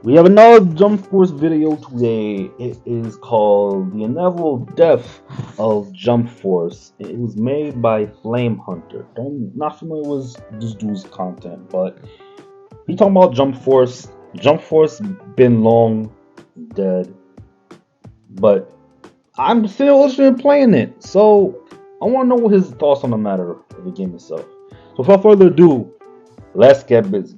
We have another Jump Force video today. It is called The Inevitable Death of Jump Force. It was made by Flame Hunter. I'm not familiar with this dude's content, but he talking about Jump Force. Jump Force been long dead, but I'm still listening and playing it. So I want to know what his thoughts on the matter of the game itself. So without further ado, let's get busy.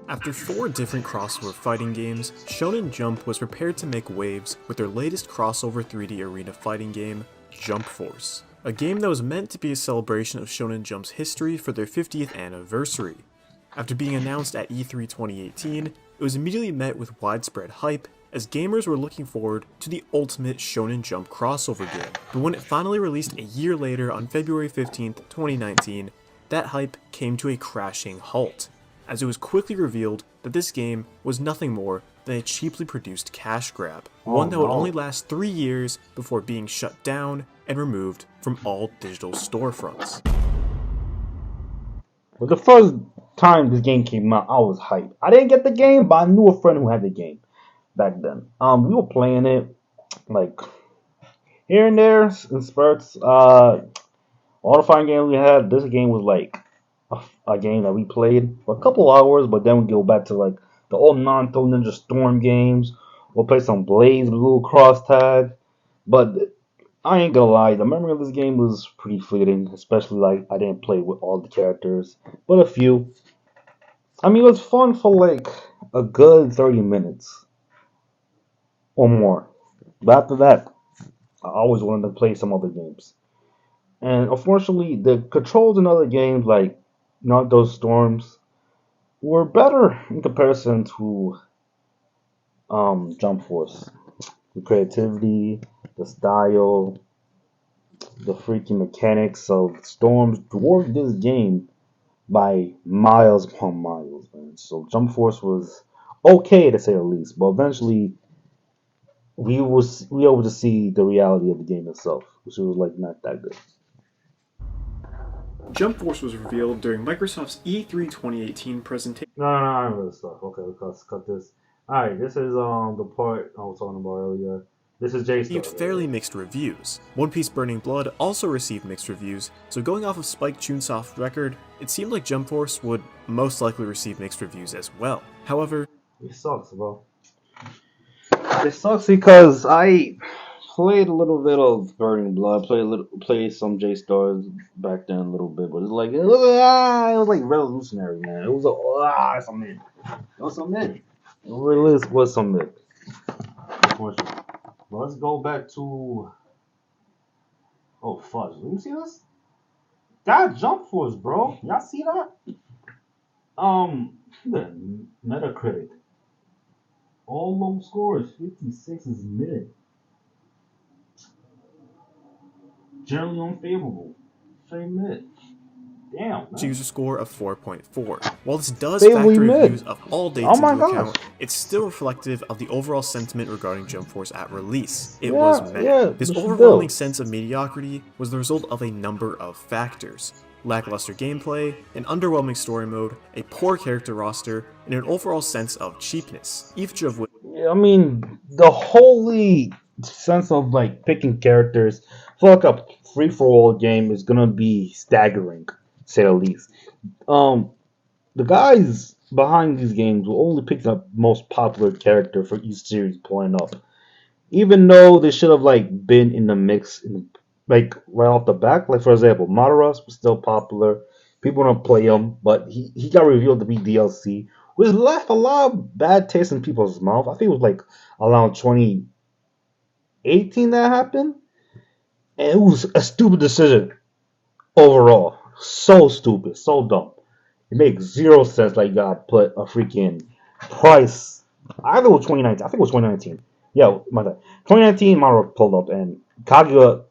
After 4 different crossover fighting games, Shonen Jump was prepared to make waves with their latest crossover 3D arena fighting game, Jump Force. A game that was meant to be a celebration of Shonen Jump's history for their 50th anniversary. After being announced at E3 2018, it was immediately met with widespread hype as gamers were looking forward to the ultimate Shonen Jump crossover game. But when it finally released a year later on February 15th, 2019, that hype came to a crashing halt, as it was quickly revealed that this game was nothing more than a cheaply produced cash grab, one that would only last 3 years before being shut down and removed from all digital storefronts. But the first time this game came out, I was hyped. I didn't get the game, but I knew a friend who had the game back then. We were playing it like here and there in spurts. All the fighting games we had, this game was like a game that we played for a couple hours, but then we go back to like the old Naruto Ninja Storm games. We'll play some Blaze Blue Cross Tag, but I ain't gonna lie, the memory of this game was pretty fleeting, especially like I didn't play with all the characters, but a few. I mean, it was fun for like a good 30 minutes or more. But after that, I always wanted to play some other games. And unfortunately, the controls in other games like Not Those Storms were better in comparison to Jump Force. The creativity, the style, the freaking mechanics of Storms dwarfed this game by miles upon miles, man. So Jump Force was okay to say the least, but eventually we able to see the reality of the game itself, which was like not that good. Jump Force was revealed during Microsoft's E3 2018 presentation. No, I remember this stuff. Okay, let's cut this. All right, this is the part I was talking about earlier. This is J Star. Received fairly mixed reviews. One Piece Burning Blood also received mixed reviews, so going off of Spike Chunsoft's record, it seemed like Jump Force would most likely receive mixed reviews as well. However, It sucks, bro. It sucks because I played a little bit of Burning Blood, played some J Stars back then a little bit, but it was like revolutionary, man. It was something. It was something. It really was something. Unfortunately. But let's go back to fudge. Let me see this. That Jump Force, bro. Y'all see that? The Metacritic. All low scores. 56 is mid. Generally unfavorable. Straight mid. Damn, man. user score of 4.4. While this does Favorably factor mid. reviews of all dates Oh my into gosh. account, it's still reflective of the overall sentiment regarding Jump Force at release. It Yeah, was meh. yeah, This but overwhelming still. sense of mediocrity was the result of a number of factors: lackluster gameplay, an underwhelming story mode, a poor character roster, and an overall sense of cheapness, each of which Yeah, I mean, the holy sense of like picking characters for like a free for all game is gonna be staggering, to say the least. Um, the guys behind these games will only pick the most popular character for each series pulling up, even though they should have like been in the mix, like right off the back. Like for example, Mataros was still popular. People don't play him, but he got revealed to be DLC, which left a lot of bad taste in people's mouth. I think it was like around 2018 that happened, and it was a stupid decision overall. So stupid, so dumb. It makes zero sense. Like you gotta put a freaking price. I think it was 2019. I think it was 2019. Yeah, my bad. 2019, Mario pulled up, and Kaguya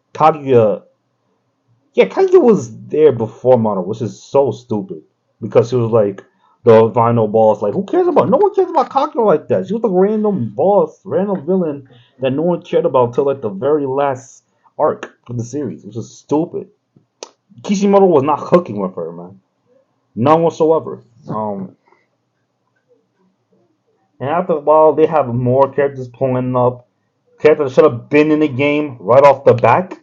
was there before Mario, which is so stupid because she was like the final boss. Like, who cares about? No one cares about Kaguya like that. She was a random boss, random villain that no one cared about until like the very last arc of the series, which is stupid. Kishimoto was not hooking with her, man. None whatsoever. And after a while, they have more characters pulling up. Characters should have been in the game right off the back.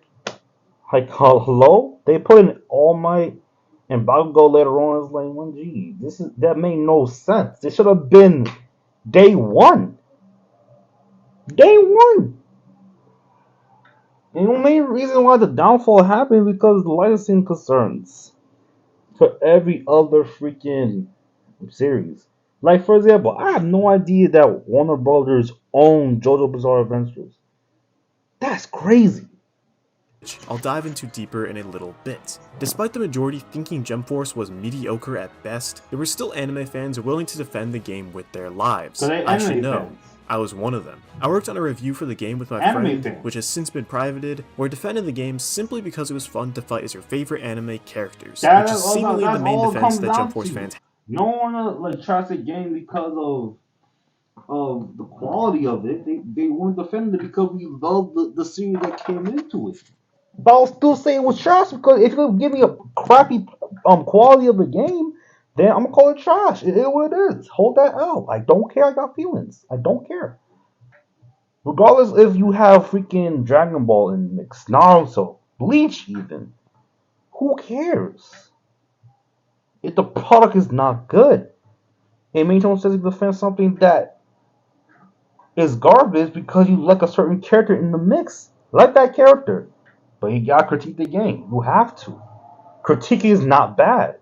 Like, hello? They put in All Might and Bakugo later on. It's like, well, gee, that made no sense. They should have been day one. Day one. And the main reason why the downfall happened because of the licensing concerns for every other freaking series. Like, for example, I have no idea that Warner Brothers owned JoJo Bizarre Adventures. That's crazy. I'll dive into deeper in a little bit. Despite the majority thinking Jump Force was mediocre at best, there were still anime fans willing to defend the game with their lives. So they I should anime know. fans. I was one of them. I worked on a review for the game with my Anime friend, fans. which has since been privated, where I defended the game simply because it was fun to fight as your favorite anime characters, which is seemingly the main defense that Jump Force fans have. No one like tries the game because of the quality of it. They weren't defending it because we loved the series that came into it. But I'll still say it was trash because if you give me a crappy quality of the game, then I'm gonna call it trash. It is what it is. Hold that out. I don't care. I got feelings. I don't care. Regardless if you have freaking Dragon Ball in the mix, Naruto, Bleach even. Who cares? If the product is not good, it makes no sense to defend something that is garbage because you like a certain character in the mix. Like that character. But you gotta critique the game. You have to. Critiquing is not bad.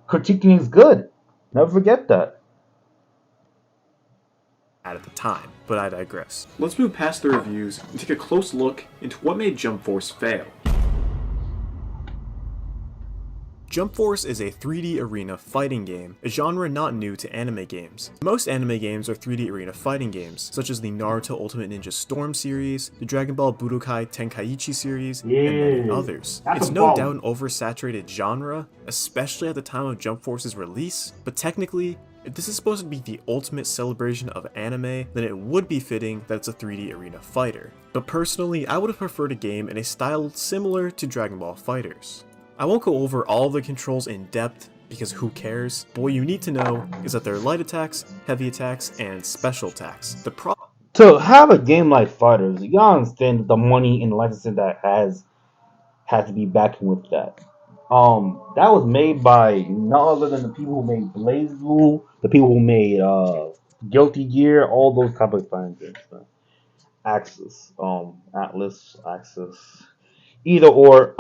Critiquing is good. Never forget that. At the time, but I digress. Let's move past the reviews and take a close look into what made Jump Force fail. Jump Force is a 3D arena fighting game, a genre not new to anime games. Most anime games are 3D arena fighting games, such as the Naruto Ultimate Ninja Storm series, the Dragon Ball Budokai Tenkaichi series, and many others. It's no doubt an oversaturated genre, especially at the time of Jump Force's release, but technically, if this is supposed to be the ultimate celebration of anime, then it would be fitting that it's a 3D arena fighter. But personally, I would have preferred a game in a style similar to Dragon Ball FighterZ. I won't go over all the controls in depth, because who cares, but what you need to know is that there are light attacks, heavy attacks, and special attacks. To have a game like FighterZ, you gotta understand the money and licensing that had to be backing with that. That was made by none other than the people who made BlazBlue, the people who made Guilty Gear, all those type of fighting games. Axis, Atlas, Axis, either or.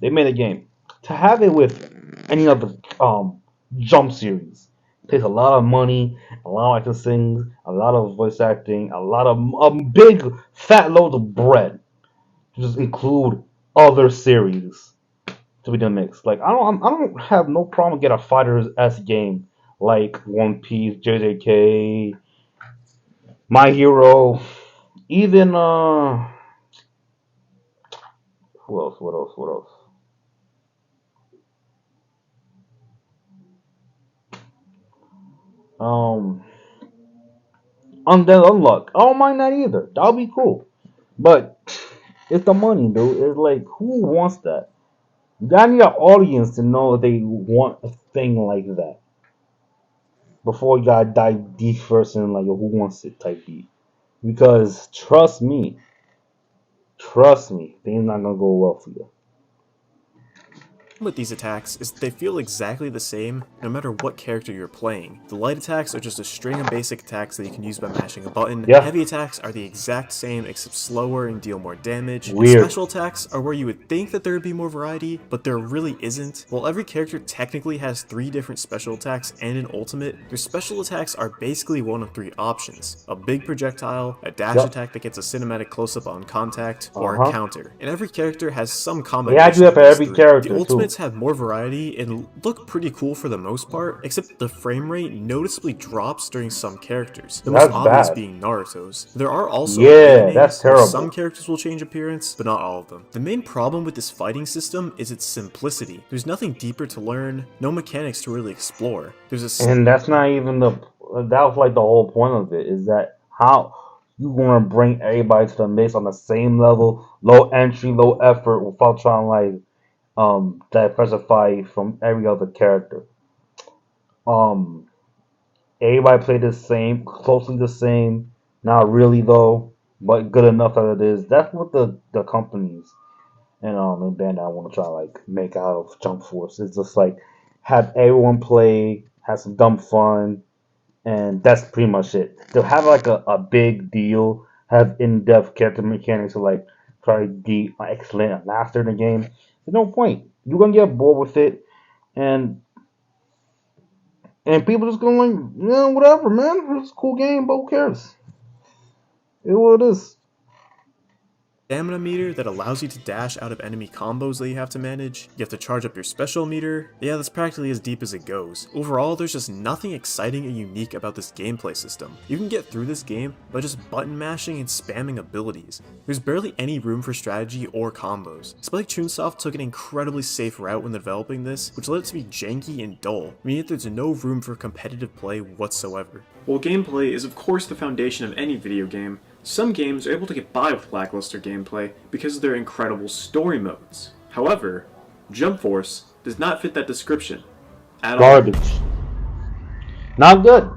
They made a game. To have it with any of the Jump series takes a lot of money, a lot of licensing, a lot of voice acting, a lot of big fat loads of bread to just include other series to be the mix. Like I don't have no problem get a Fighters S game like One Piece, JJK, My Hero, even who else? What else? What else? Um, Undead Unluck. I don't mind that either. That'll be cool. But it's the money, dude. It's like who wants that? You gotta need an audience to know that they want a thing like that. Before you gotta dive deep first and like who wants it type beat. Because trust me, things not gonna go well for you. With these attacks is that they feel exactly the same no matter what character you're playing. The light attacks are just a string of basic attacks that you can use by mashing a button. Yeah. Heavy attacks are the exact same except slower and deal more damage. Weird. And special attacks are where you would think that there would be more variety, but there really isn't. While every character technically has 3 different special attacks and an ultimate, their special attacks are basically one of 3 options. A big projectile, a dash attack that gets a cinematic close-up on contact, or a counter. And every character has some combination. Yeah, I do that for every character The too. ultimates have more variety and look pretty cool for the most part, except the frame rate noticeably drops during some characters. The most That's obvious bad. being Naruto's. There are also Yeah, awakenings that's where terrible. some characters will change appearance, but not all of them. The main problem with this fighting system is its simplicity. There's nothing deeper to learn, no mechanics to really explore. There's a And that's not even the. That was like the whole point of it. Is that how you gonna bring everybody to the mix on the same level, low entry, low effort, without trying to like diversify from every other character. Um, Everybody played the same, closely the same. Not really though, but good enough that it is. That's what the companies and band I want to try to like make out of Jump Force. It's just like have everyone play, have some dumb fun, and that's pretty much it. They'll have like a big deal, have in-depth character mechanics to like try to be excellent and master in the game. There's no point. You're gonna get bored with it, and people just gonna like, whatever, man. It's a cool game, but who cares? It what it is. Stamina meter that allows you to dash out of enemy combos that you have to manage. You have to charge up your special meter. Yeah, that's practically as deep as it goes. Overall, there's just nothing exciting or unique about this gameplay system. You can get through this game by just button mashing and spamming abilities. There's barely any room for strategy or combos. Spike Chunsoft took an incredibly safe route when developing this, which led it to be janky and dull, meaning that there's no room for competitive play whatsoever. While gameplay is of course the foundation of any video game, some games are able to get by with lackluster gameplay because of their incredible story modes. However, Jump Force does not fit that description at all. Garbage. Not good.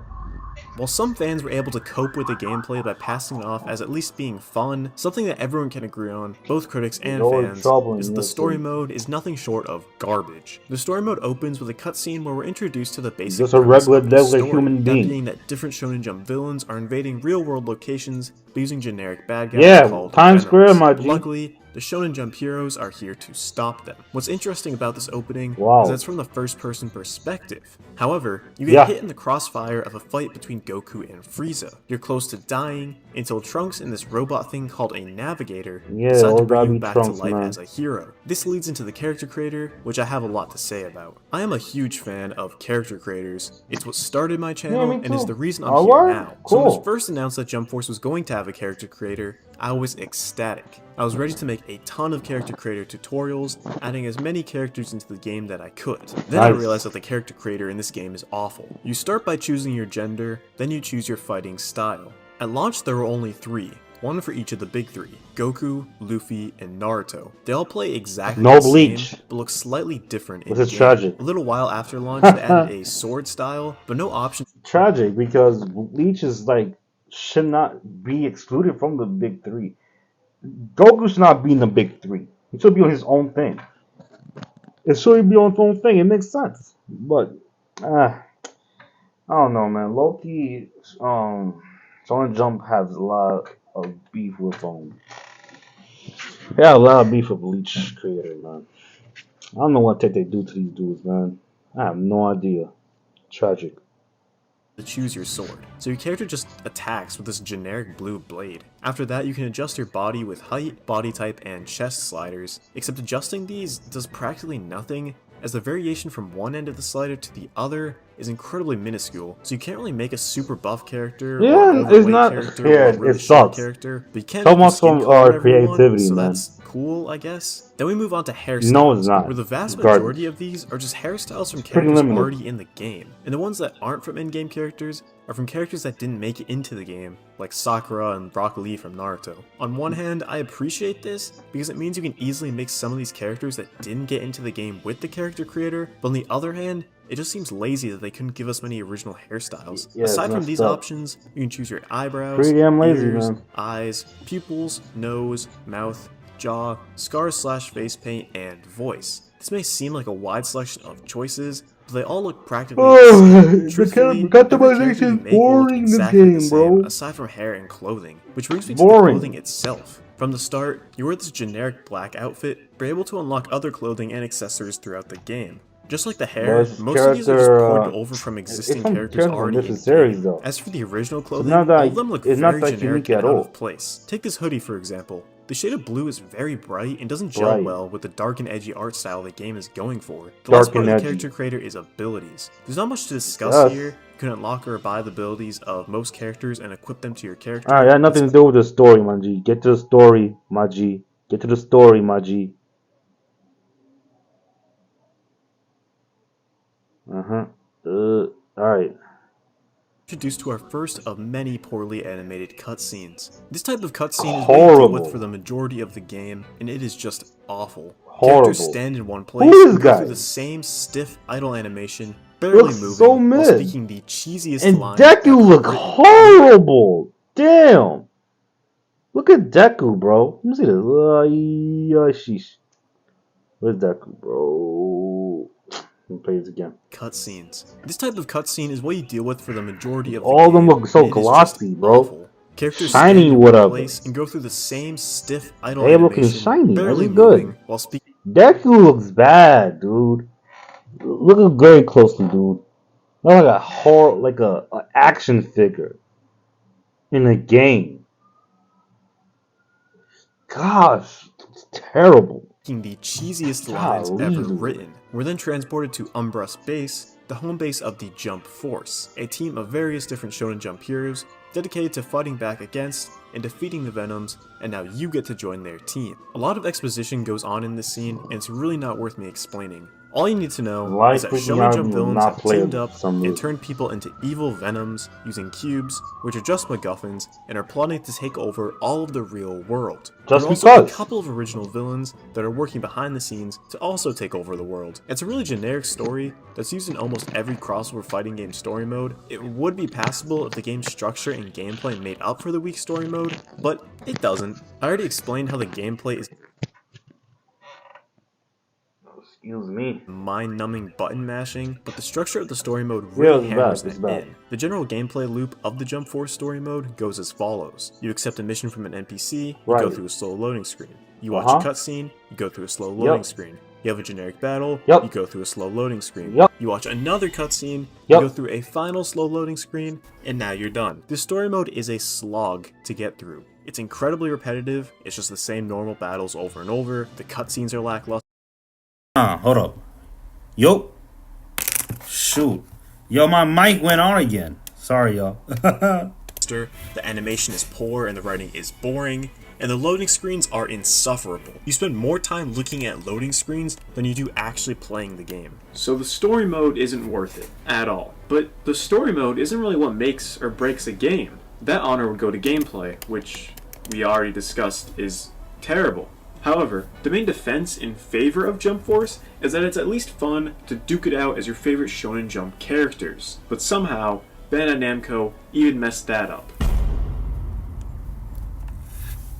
While some fans were able to cope with the gameplay by passing it off as at least being fun, something that everyone can agree on, both critics and fans, is that the story mode is nothing short of garbage. The story mode opens with a cutscene where we're introduced to the basic just a regular human being. That being that different Shonen Jump villains are invading real-world locations by using generic bad guys called Times Square, Venoms. my G. Luckily, the Shonen Jump heroes are here to stop them. What's interesting about this opening is that it's from the first-person perspective. However, you get hit in the crossfire of a fight between Goku and Frieza. You're close to dying until Trunks and this robot thing called a Navigator decide to bring you back to life as a hero. This leads into the character creator, which I have a lot to say about. I am a huge fan of character creators. It's what started my channel and is the reason I'm here now. So when it was first announced that Jump Force was going to have a character creator, I was ecstatic. I was ready to make a ton of character creator tutorials, adding as many characters into the game that I could. Then I realized that the character creator in this game is awful. You start by choosing your gender, then you choose your fighting style. At launch there were only 3, one for each of the big 3, Goku, Luffy, and Naruto. They all play exactly the same, but look slightly different in game. Tragic. A little while after launch they added a sword style, but no option. Tragic, because Bleach is like, should not be excluded from the big 3. Goku should not be in the big 3. He should be on his own thing. It should be on his own thing. It makes sense. But, I don't know, man. Loki, Shonen Jump has a lot of beef with yeah, a lot of beef with Bleach creator, man. I don't know what they do to these dudes, man. I have no idea. Tragic. To choose your sword, so your character just attacks with this generic blue blade. After that, you can adjust your body with height, body type, and chest sliders, except adjusting these does practically nothing, as the variation from one end of the slider to the other is incredibly minuscule, so you can't really make a super buff character or it's not character or a really it sucks. Character, but you can so much from our creativity, so man. That's cool, I guess. Then we move on to hairstyles, no, it's not. where the vast majority of these are just hairstyles from characters already in the game, and the ones that aren't from in-game characters are from characters that didn't make it into the game, like Sakura and Rock Lee from Naruto. On one hand, I appreciate this, because it means you can easily mix some of these characters that didn't get into the game with the character creator, but on the other hand, it just seems lazy that they couldn't give us many original hairstyles. Yeah, aside from these options, you can choose your eyebrows, pretty damn lazy, ears, man. eyes, pupils, nose, mouth, jaw, scars/face paint, and voice. This may seem like a wide selection of choices, but they all look practically the same. Truthfully, the customization is boring in this game, bro. Aside from hair and clothing, which brings me to the clothing itself. From the start, you wear this generic black outfit, but are able to unlock other clothing and accessories throughout the game. Just like the hair, most of these are just ported over from existing characters already in series, though. As for the original clothing, all of them look very generic and out of place. Take this hoodie for example. The shade of blue is very bright and doesn't gel well with the dark and edgy art style the game is going for. The last part of the character creator is abilities. There's not much to discuss here. You can unlock or buy the abilities of most characters and equip them to your character. Alright, that had nothing to do with the story, my G. Get to the story, my G. Get to the story, my G. Alright. Introduced to our first of many poorly animated cutscenes. This type of cutscene is what you deal with for the majority of the game, and it is just awful. Characters stand in one place and go through the same stiff idle animation, barely looks moving so while mid. speaking the cheesiest And line Deku ever look written. horrible. Damn. Look at Deku, bro. Let me see this. Sheesh. Where's Deku, bro? Let me play this again. Cutscenes. This type of cutscene is what you deal with for the majority of the All of them game, look so and it is just glossy, bro. awful. Characters Shiny, stand in what one up? place and go through the same stiff idle They looking animation, shiny. barely That's good. moving while speaking. Deku looks bad, dude. Look very closely, dude. Look like a action figure in a game. Gosh, it's terrible. The cheesiest lines ever written. We're then transported to Umbra's base, the home base of the Jump Force, a team of various different Shonen Jump heroes dedicated to fighting back against and defeating the Venoms, and now you get to join their team. A lot of exposition goes on in this scene, and it's really not worth me explaining. All you need to know is that Shonen Jump villains have teamed up and turned people into evil Venoms using cubes, which are just MacGuffins, and are plotting to take over all of the real world. There are also a couple of original villains that are working behind the scenes to also take over the world. It's a really generic story that's used in almost every crossover fighting game story mode. It would be passable if the game's structure and gameplay made up for the weak story mode, but it doesn't. I already explained how the gameplay is mind-numbing button mashing, but the structure of the story mode really hammers that in. The general gameplay loop of the Jump Force story mode goes as follows. You accept a mission from an NPC, you go through a slow loading screen. You watch a cutscene, you go through a slow loading screen. You have a generic battle, you go through a slow loading screen. You watch another cutscene, you go through a final slow loading screen, and now you're done. This story mode is a slog to get through. It's incredibly repetitive, it's just the same normal battles over and over, the cutscenes are lackluster. Hold up. Yo. Shoot. Yo, my mic went on again. Sorry, y'all. The animation is poor and the writing is boring, and the loading screens are insufferable. You spend more time looking at loading screens than you do actually playing the game. So the story mode isn't worth it at all. But the story mode isn't really what makes or breaks a game. That honor would go to gameplay, which we already discussed is terrible. However, the main defense in favor of Jump Force is that it's at least fun to duke it out as your favorite Shonen Jump characters. But somehow, Bandai Namco even messed that up.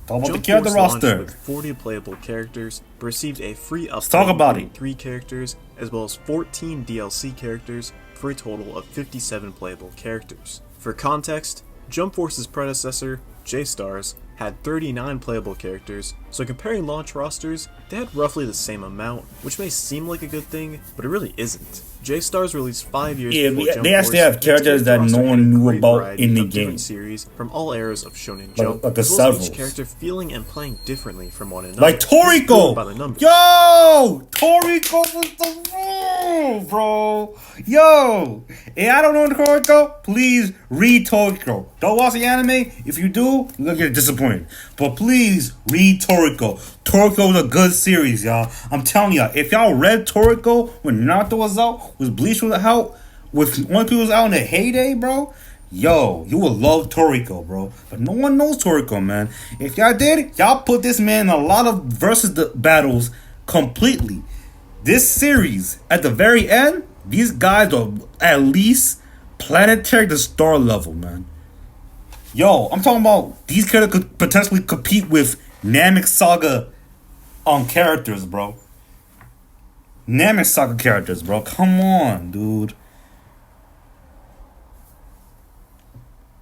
Talk about the character roster. With 40 playable characters, but received a free update talk about it. 3 characters, as well as 14 DLC characters, for a total of 57 playable characters. For context, Jump Force's predecessor, J-Stars, had 39 playable characters, so comparing launch rosters, they had roughly the same amount, which may seem like a good thing, but it really isn't. J-Stars released 5 years before Jump Force. They actually have characters that no one knew about in the game. Series from all eras of Shonen Jump, like as well as each character feeling and playing differently from one another. Like Toriko! Yo! Toriko was the rule, bro! Yo! If I don't know Toriko, please read Toriko. Don't watch the anime. If you do, you're gonna get disappointed. But please read Toriko. Toriko is a good series, y'all. I'm telling y'all, if y'all read Toriko when Naruto was out, when Bleach was out, with One Piece was out in the heyday, bro, yo, you will love Toriko, bro. But no one knows Toriko, man. If y'all did, y'all put this man in a lot of versus the battles completely. This series, at the very end, these guys are at least planetary to star level, man. Yo, I'm talking about these characters could potentially compete with Namek Saga characters, bro. Namek Saga characters, bro. Come on, dude.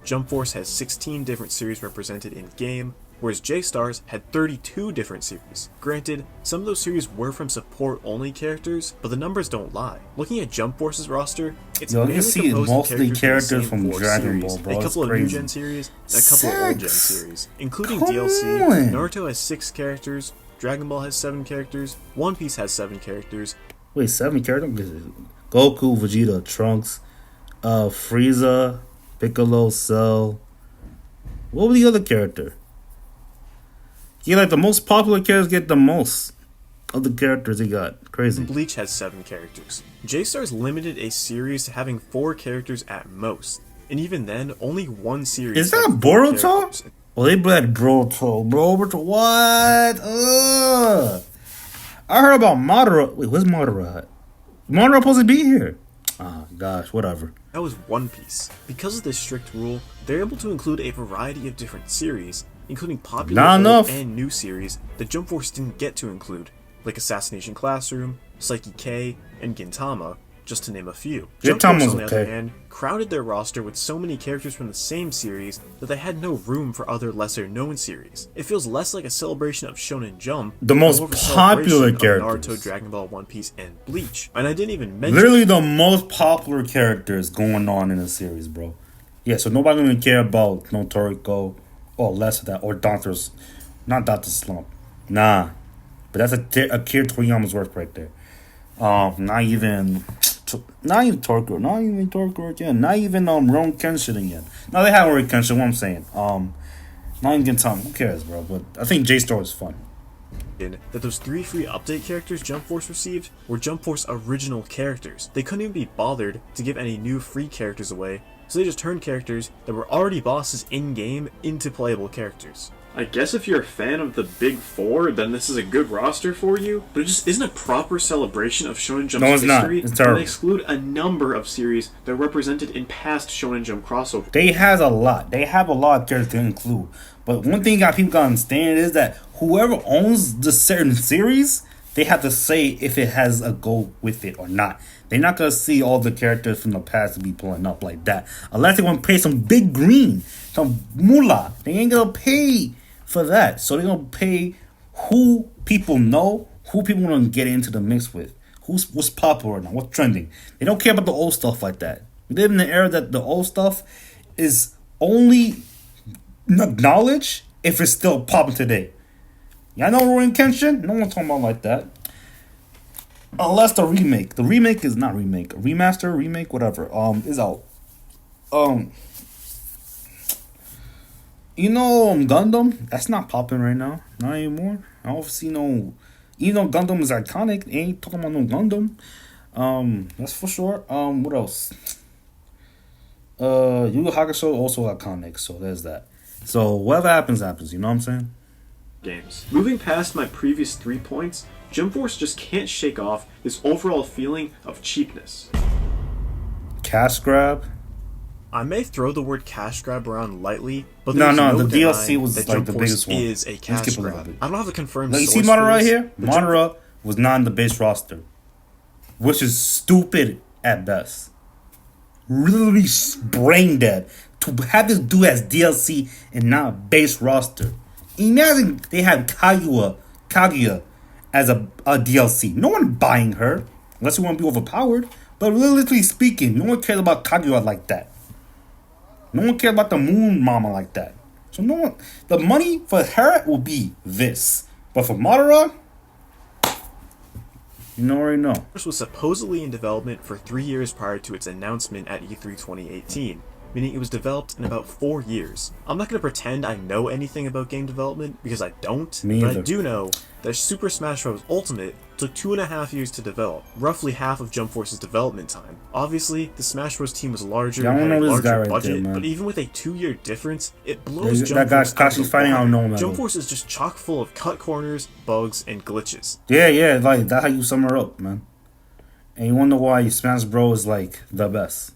Jump Force has 16 different series represented in-game, whereas J-Stars had 32 different series. Granted, some of those series were from support-only characters, but the numbers don't lie. Looking at Jump Force's roster, it's mainly composed of characters from Dragon Ball, bro. a couple of new gen series, and a couple of old gen series, including DLC. Naruto has 6 characters, Dragon Ball has 7 characters, One Piece has 7 characters. Wait, 7 characters? Goku, Vegeta, Trunks, Frieza, Piccolo, Cell. What was the other character? Yeah, like the most popular characters get the most of the characters he got. Crazy. Bleach has 7 characters. J-Stars limited a series to having 4 characters at most. And even then, only one series. Is that Boruto? Well, they bled Boruto. Boruto, what? I heard about Madara. Wait, where's Madara at? Madara supposed to be here. gosh, whatever. That was One Piece. Because of this strict rule, they're able to include a variety of different series, including popular Not old enough. and new series that Jump Force didn't get to include, like Assassination Classroom, Psyche K, and Gintama, just to name a few. Jump Force, Gintama's on the other okay. hand, crowded their roster with so many characters from the same series that they had no room for other lesser-known series. It feels less like a celebration of Shonen Jump, The most more of a popular celebration of characters. Naruto, Dragon Ball, One Piece, and Bleach. And I didn't even mention Literally the most popular characters going on in the series, bro. Yeah, so nobody gonna care about no Toriko or less of that or Doctor's, not Doctor Slump. Nah, but that's Akira Toriyama's work right there. Not even Toriko, not even Toriko again, not even Rurouni Kenshin again. No, they have Rurouni Kenshin. What I'm saying, not even Gintama. Who cares, bro? But I think J-Star is fun. that those 3 free update characters Jump Force received were Jump Force original characters. They couldn't even be bothered to give any new free characters away, so they just turned characters that were already bosses in-game into playable characters. I guess if you're a fan of the Big Four, then this is a good roster for you, but it just isn't a proper celebration of Shonen Jump's No, it's not. history, It's and terrible. they exclude a number of series that are represented in past Shonen Jump crossover. They has a lot. They have a lot of characters to include. But one thing people gotta understand is that whoever owns the certain series, they have to say if it has a go with it or not. They're not gonna see all the characters from the past to be pulling up like that. Unless they want to pay some big green, some moolah. They ain't gonna pay for that. So they're gonna pay who people know, who people want to get into the mix with. What's popular now, what's trending. They don't care about the old stuff like that. We live in an era that the old stuff is only acknowledged if it's still popping today. Y'all know Rurouni Kenshin? No one's talking about like that. Unless the remake. The remake is not remake. Remaster, remake, whatever. Is out. You know Gundam? That's not popping right now. Not anymore. I don't see no. Even though Gundam is iconic, they ain't talking about no Gundam. That's for sure. What else? Yu Yu Hakusho also iconic, so there's that. So whatever happens, happens. You know what I'm saying? Games. Moving past my previous 3 points, Jump Force just can't shake off this overall feeling of cheapness. Cash grab. I may throw the word cash grab around lightly, but No, there's no, the denying DLC was that like Jump the Force biggest one. is a Let's cash skip a little grab. bit. I don't have a confirmed Now, you source see Madara for right this, here? but Jump- Madara was not in the base roster, which is stupid at best. Really brain dead to have this dude as DLC and not base roster. Imagine they had Kaguya as a DLC. No one buying her unless you want to be overpowered. But realistically speaking, no one cares about Kaguya like that. No one cares about the Moon Mama like that. So no one. The money for her will be this, but for Madara, you already know. Force was supposedly in development for 3 years prior to its announcement at E3 2018, meaning it was developed in about 4 years. I'm not going to pretend I know anything about game development, because I don't, Me but I either. do know that Super Smash Bros. Ultimate took 2.5 years to develop, roughly half of Jump Force's development time. Obviously, the Smash Bros. Team was larger Yeah, I and don't had a know this guy larger right budget, there, man. but even with a 2-year difference, it blows That Jump guy's Force out of Kashi's the fighting, I don't know water. him at Jump all. Force is just chock full of cut corners, bugs, and glitches. Yeah, like that's how you sum her up, man. And you wonder why Smash Bros is like the best.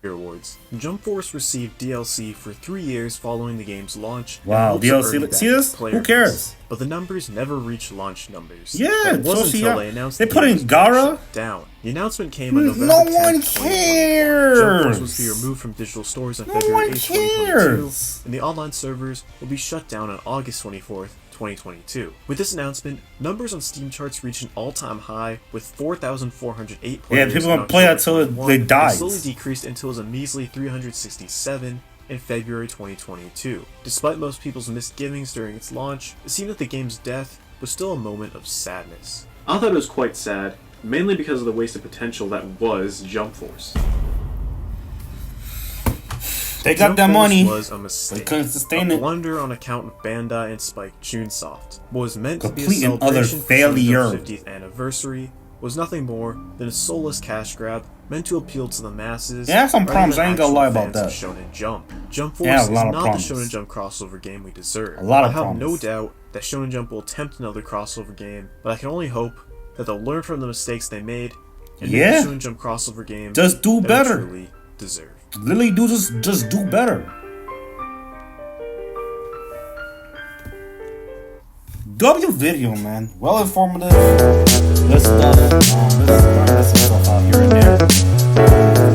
Awards. Jump Force received DLC for 3 years following the game's launch. in Wow, hopes of DLC. earning See back this? player Who cares? base. But the numbers never reached launch numbers. Yeah, It wasn't so see, until they announced they the put game in was being Gaara? shut down. The announcement came on November No 10th, one 2024. Jump Force was to be cares. removed from digital stores on No February one 8th, 2022, cares. and the online servers will be shut down on August 24th, 2022. With this announcement, numbers on Steam charts reached an all-time high with 4,408 players. people in gonna play October until 21, they and die. slowly decreased until it was a measly 367 in February 2022. Despite most people's misgivings during its launch, it seemed that the game's death was still a moment of sadness. I thought it was quite sad, mainly because of the wasted potential that was Jump Force. They got Jump that Force money. was a They mistake. couldn't sustain A it. blunder on account of Bandai and Spike Chunsoft. What was meant to be a Complete and utter celebration for Shonen failure. Jump's 50th anniversary was nothing more than a soulless cash grab meant to appeal to the masses. It had some rather problems, than I ain't gonna actual lie about fans that. of Shonen Jump. Jump Force It had is a lot not of the problems. Shonen Jump crossover game we deserve. A lot of I have no problems. doubt that Shonen Jump will attempt another crossover game, but I can only hope that they'll learn from the mistakes they made and Yeah. make the Shonen Jump crossover game Just do that it better. truly deserved. Literally, do just do better. W video, man. Well informative. Good stuff. Let's some stuff out here and there.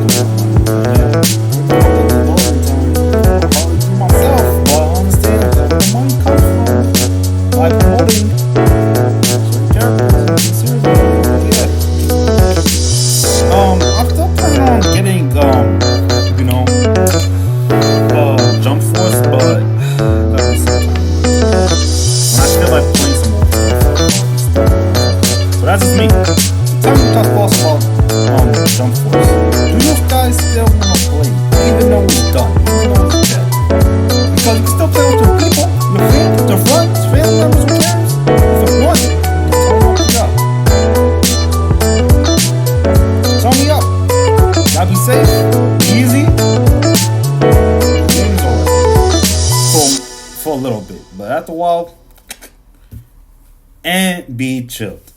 Myself, but I understand where the money comes from by promoting certain characters and series. Yeah. I'm still planning on getting Jump Force, but gotta be some time. When I feel like playing some more stuff. So that's just me. Tell me talk about Jump Force. Do you guys still want to play, even though it's done, even though it's dead? Because you can still play with your people, your fans, your friends, family members, who cares? If it's one, turn me up. Gotta be safe, easy. Game's over. For a little bit, but after a while, and be chilled.